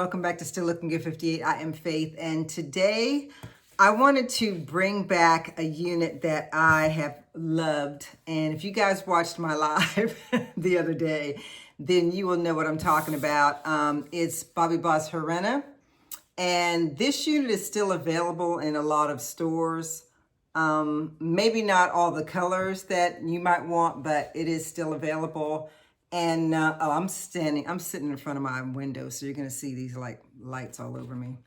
welcome back to Still Looking Good 58. I am Faith, and today I wanted to bring back a unit that I have loved. And if you guys watched my live the other day, then you will know what I'm talking about. It's bobbiboss Harena, and this unit is still available in a lot of stores. Maybe not all the colors that you might want, but it is still available. And I'm sitting in front of my window, so you're gonna see these like lights all over me.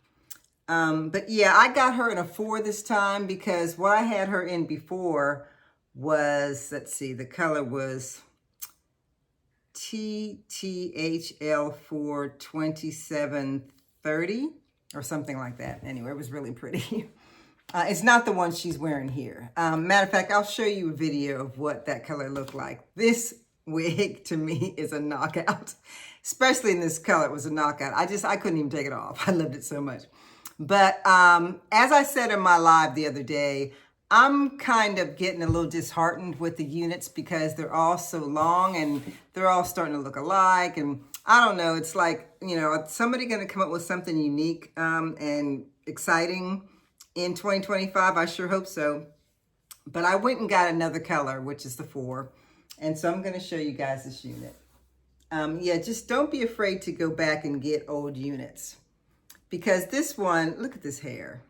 But yeah, I got her in a 4 this time because what I had her in before was, let's see, the color was TTHL 42730 or something like that. Anyway, it was really pretty. It's not the one she's wearing here. Matter of fact, I'll show you a video of what that color looked like. This wig to me is a knockout, especially in this color. It was a knockout. I couldn't even take it off. I loved it so much. But as I said in my live the other day, I'm kind of getting a little disheartened with the units because they're all so long and they're all starting to look alike. And I don't know, it's like, you know, somebody going to come up with something unique and exciting in 2025. I sure hope so. But I went and got another color, which is the 4. And so I'm going to show you guys this unit. Yeah, just don't be afraid to go back and get old units. Because this one, look at this hair.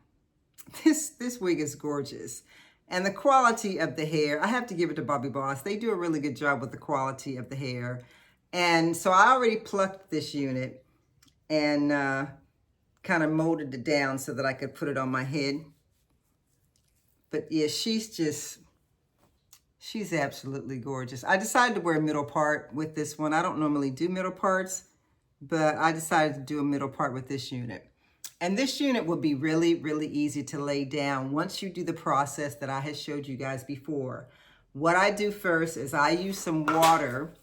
This wig is gorgeous. And the quality of the hair, I have to give it to bobbiboss. They do a really good job with the quality of the hair. And so I already plucked this unit and kind of molded it down so that I could put it on my head. But yeah, she's absolutely gorgeous. I decided to wear a middle part with this one. I don't normally do middle parts, but I decided to do a middle part with this unit. And this unit will be really, really easy to lay down once you do the process that I had showed you guys before. What I do first is I use some water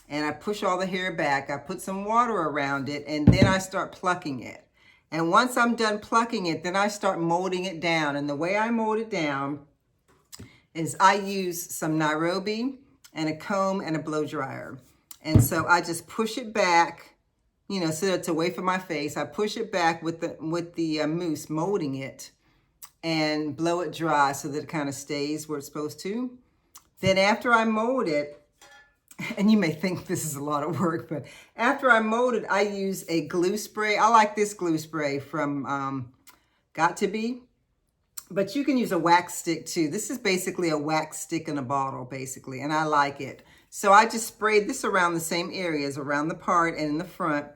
and I push all the hair back. I put some water around it and then I start plucking it. And once I'm done plucking it, then I start molding it down. And the way I mold it down is I use some Nairobi and a comb and a blow dryer. And so I just push it back, you know, so it's away from my face. I push it back with the mousse, molding it, and blow it dry so that it kind of stays where it's supposed to. Then after I mold it, and you may think this is a lot of work, but after I mold it, I use a glue spray. I like this glue spray from Got To Be. But you can use a wax stick too. This is basically a wax stick in a bottle, basically, and I like it. So I just sprayed this around the same areas, around the part and in the front,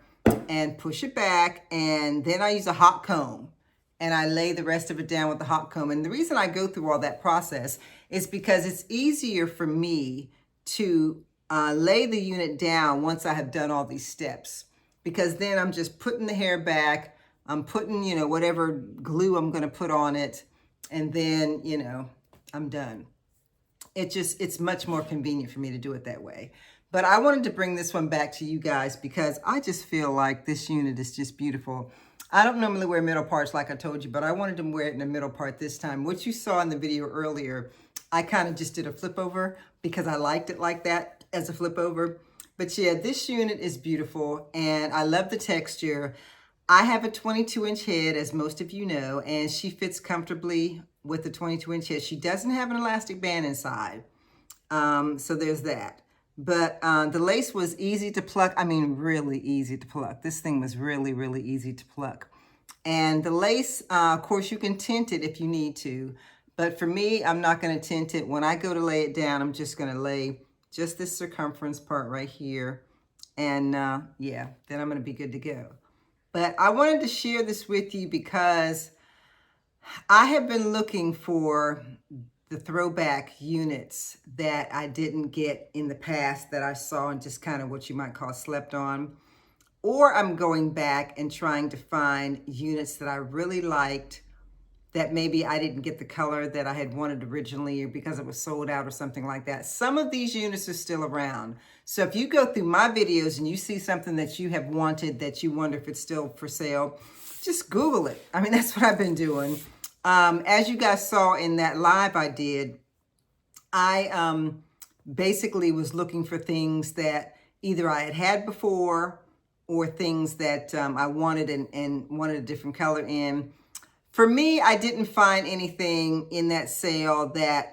and push it back, and then I use a hot comb, and I lay the rest of it down with the hot comb. And the reason I go through all that process is because it's easier for me to lay the unit down once I have done all these steps, because then I'm just putting the hair back, I'm putting, you know, whatever glue I'm going to put on it, and then, you know, I'm done. It's much more convenient for me to do it that way. But I wanted to bring this one back to you guys because I just feel like this unit is just beautiful. I don't normally wear middle parts like I told you, but I wanted to wear it in the middle part this time. What you saw in the video earlier, I kind of just did a flip over because I liked it like that as a flip over. But yeah, this unit is beautiful and I love the texture. I have a 22-inch head, as most of you know, and she fits comfortably with the 22-inch head. She doesn't have an elastic band inside, so there's that. But the lace was easy to pluck. I mean, really easy to pluck. This thing was really, really easy to pluck. And the lace, of course, you can tint it if you need to. But for me, I'm not going to tint it. When I go to lay it down, I'm just going to lay just this circumference part right here. And yeah, then I'm going to be good to go. But I wanted to share this with you because I have been looking for the throwback units that I didn't get in the past that I saw and just kind of what you might call slept on. Or I'm going back and trying to find units that I really liked that maybe I didn't get the color that I had wanted originally or because it was sold out or something like that. Some of these units are still around. So if you go through my videos and you see something that you have wanted that you wonder if it's still for sale, just Google it. I mean, that's what I've been doing. As you guys saw in that live I did, I basically was looking for things that either I had had before or things that I wanted and wanted a different color in. For me, I didn't find anything in that sale that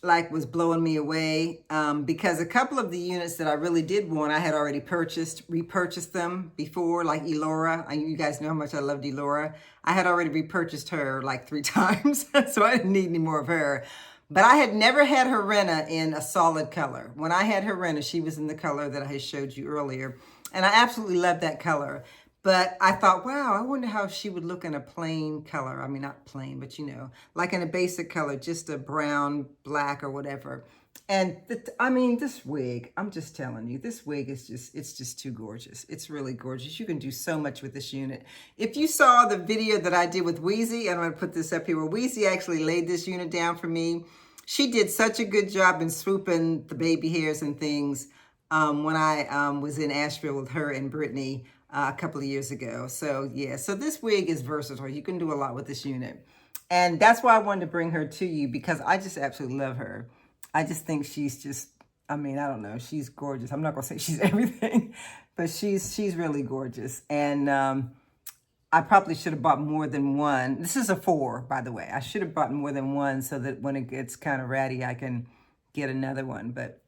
like was blowing me away, because a couple of the units that I really did want, I had already repurchased them before, like Elora. You guys know how much I loved Elora. I had already repurchased her like 3 times, so I didn't need any more of her. But I had never had Harena in a solid color. When I had Harena, she was in the color that I had showed you earlier. And I absolutely loved that color. But I thought, wow, I wonder how she would look in a plain color. I mean, not plain, but you know, like in a basic color, just a brown, black, or whatever. And I mean, this wig, I'm just telling you, this wig is it's just too gorgeous. It's really gorgeous. You can do so much with this unit. If you saw the video that I did with Weezy, I'm going to put this up here, where Weezy actually laid this unit down for me. She did such a good job in swooping the baby hairs and things when I was in Asheville with her and Brittany a couple of years ago. So yeah, so this wig is versatile. You can do a lot with this unit. And that's why I wanted to bring her to you, because I just absolutely love her. I just think she's just, I mean, I don't know, she's gorgeous. I'm not gonna say she's everything, but she's really gorgeous. And I probably should have bought more than one. This is a 4, by the way. I should have bought more than one so that when it gets kind of ratty, I can get another one. But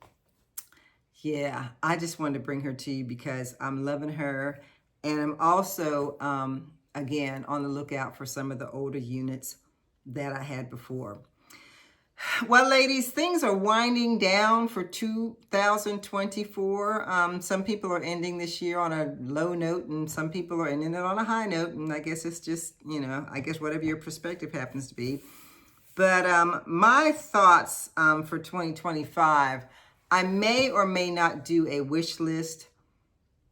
yeah, I just wanted to bring her to you because I'm loving her. And I'm also, again, on the lookout for some of the older units that I had before. Well, ladies, things are winding down for 2024. Some people are ending this year on a low note, and some people are ending it on a high note. And I guess it's just, you know, I guess whatever your perspective happens to be. But my thoughts for 2025, I may or may not do a wish list,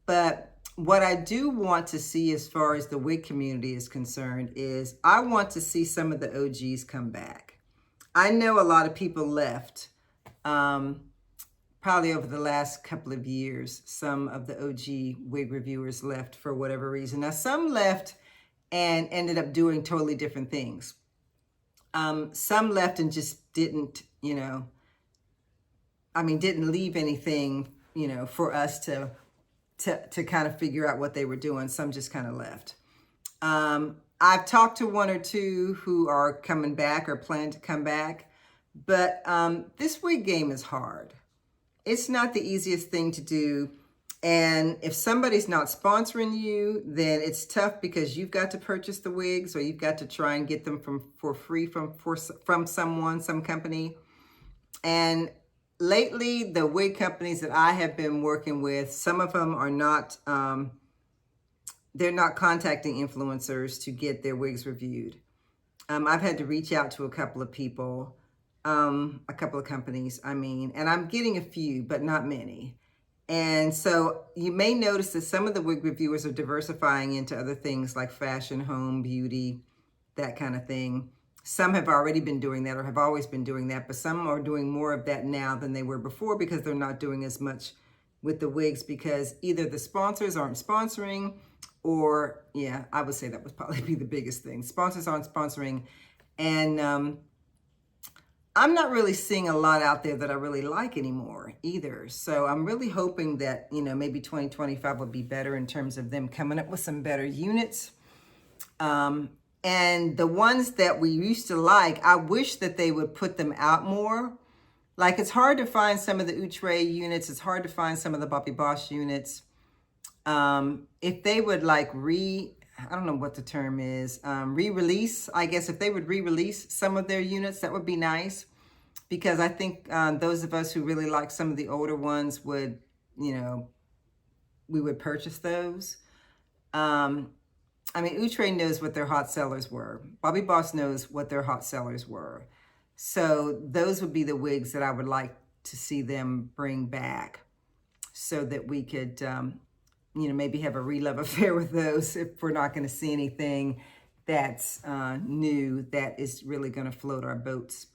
but what I do want to see as far as the wig community is concerned is I want to see some of the OGs come back. I know a lot of people left, probably over the last couple of years. Some of the OG wig reviewers left for whatever reason. Now, some left and ended up doing totally different things. Some left and just didn't, you know, I mean, didn't leave anything, you know, for us to kind of figure out what they were doing. Some just kind of left. I've talked to 1 or 2 who are coming back or plan to come back, but this wig game is hard. It's not the easiest thing to do. And if somebody's not sponsoring you, then it's tough because you've got to purchase the wigs, or you've got to try and get them for free from someone, some company. And lately, the wig companies that I have been working with, some of them are not, they're not contacting influencers to get their wigs reviewed. I've had to reach out to a couple of people, a couple of companies, I mean, and I'm getting a few, but not many. And so you may notice that some of the wig reviewers are diversifying into other things like fashion, home, beauty, that kind of thing. Some have already been doing that or have always been doing that, but some are doing more of that now than they were before because they're not doing as much with the wigs because either the sponsors aren't sponsoring or, yeah, I would say that would probably be the biggest thing. Sponsors aren't sponsoring. And I'm not really seeing a lot out there that I really like anymore either. So I'm really hoping that, you know, maybe 2025 will be better in terms of them coming up with some better units. And the ones that we used to like, I wish that they would put them out more. Like, it's hard to find some of the Outre units. It's hard to find some of the bobbiboss units. If they would like I don't know what the term is, re-release, I guess if they would re-release some of their units, that would be nice. Because I think those of us who really like some of the older ones would, you know, we would purchase those. I mean, Outre knows what their hot sellers were. bobbiboss knows what their hot sellers were. So those would be the wigs that I would like to see them bring back so that we could, you know, maybe have a re-love affair with those if we're not going to see anything that's new that is really going to float our boats.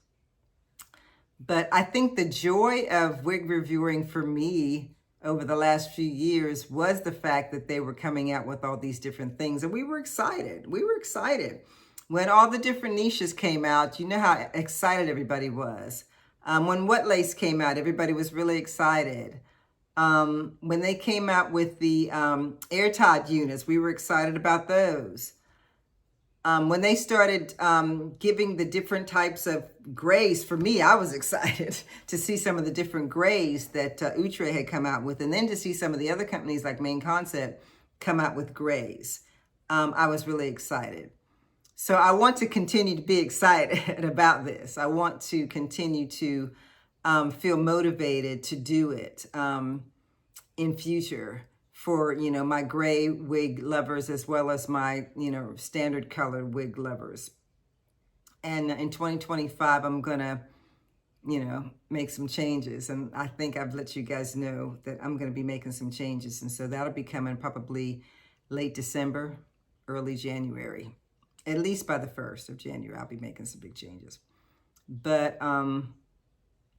But I think the joy of wig reviewing for me over the last few years was the fact that they were coming out with all these different things. And we were excited. We were excited. When all the different niches came out, you know how excited everybody was. When What Lace came out, everybody was really excited. When they came out with the airtight units, we were excited about those. When they started giving the different types of grays, for me, I was excited to see some of the different grays that Outre had come out with, and then to see some of the other companies like Main Concept come out with grays. I was really excited. So I want to continue to be excited about this. I want to continue to feel motivated to do it in future for, you know, my gray wig lovers as well as my, you know, standard colored wig lovers. And in 2025, I'm going to, you know, make some changes. And I think I've let you guys know that I'm going to be making some changes. And so that'll be coming probably late December, early January. At least by the 1st of January, I'll be making some big changes. But,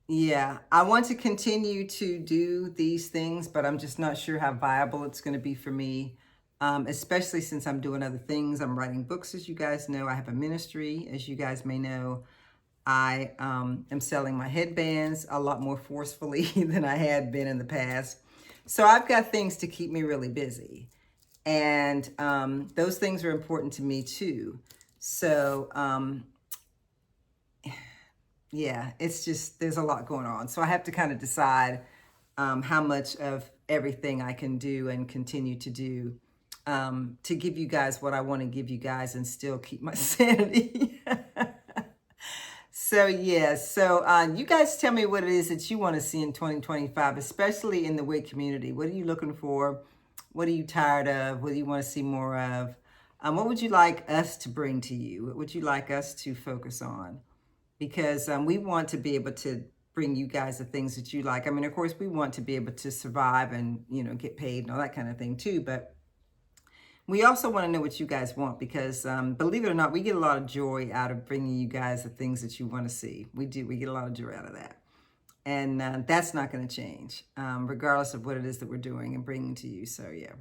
yeah, I want to continue to do these things, but I'm just not sure how viable it's going to be for me, especially since I'm doing other things. I'm writing books, as you guys know. I have a ministry, as you guys may know. I am selling my headbands a lot more forcefully than I had been in the past. So I've got things to keep me really busy. And those things are important to me too. So, yeah, it's just, there's a lot going on. So I have to kind of decide how much of everything I can do and continue to do to give you guys what I want to give you guys and still keep my sanity. So, yeah, so you guys tell me what it is that you want to see in 2025, especially in the wig community. What are you looking for? What are you tired of? What do you want to see more of? What would you like us to bring to you? What would you like us to focus on? Because we want to be able to bring you guys the things that you like. I mean, of course, we want to be able to survive and, you know, get paid and all that kind of thing too. But we also want to know what you guys want because, believe it or not, we get a lot of joy out of bringing you guys the things that you want to see. We do. We get a lot of joy out of that. And that's not going to change, regardless of what it is that we're doing and bringing to you. So, yeah.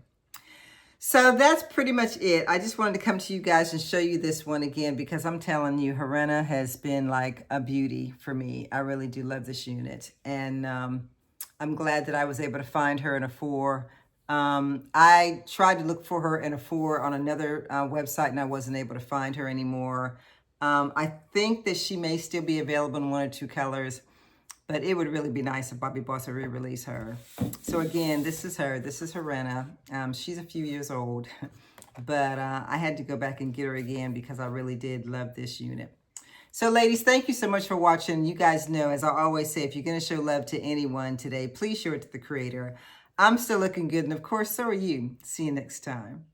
So that's pretty much it. I just wanted to come to you guys and show you this one again because I'm telling you, Harena has been like a beauty for me. I really do love this unit. And I'm glad that I was able to find her in a 4. I tried to look for her in a 4 on another website and I wasn't able to find her anymore. I think that she may still be available in 1 or 2 colors. But it would really be nice if bobbiboss would re-release her. So again, this is her. This is Harena. She's a few years old. But I had to go back and get her again because I really did love this unit. So ladies, thank you so much for watching. You guys know, as I always say, if you're going to show love to anyone today, please show it to the creator. I'm still looking good. And of course, so are you. See you next time.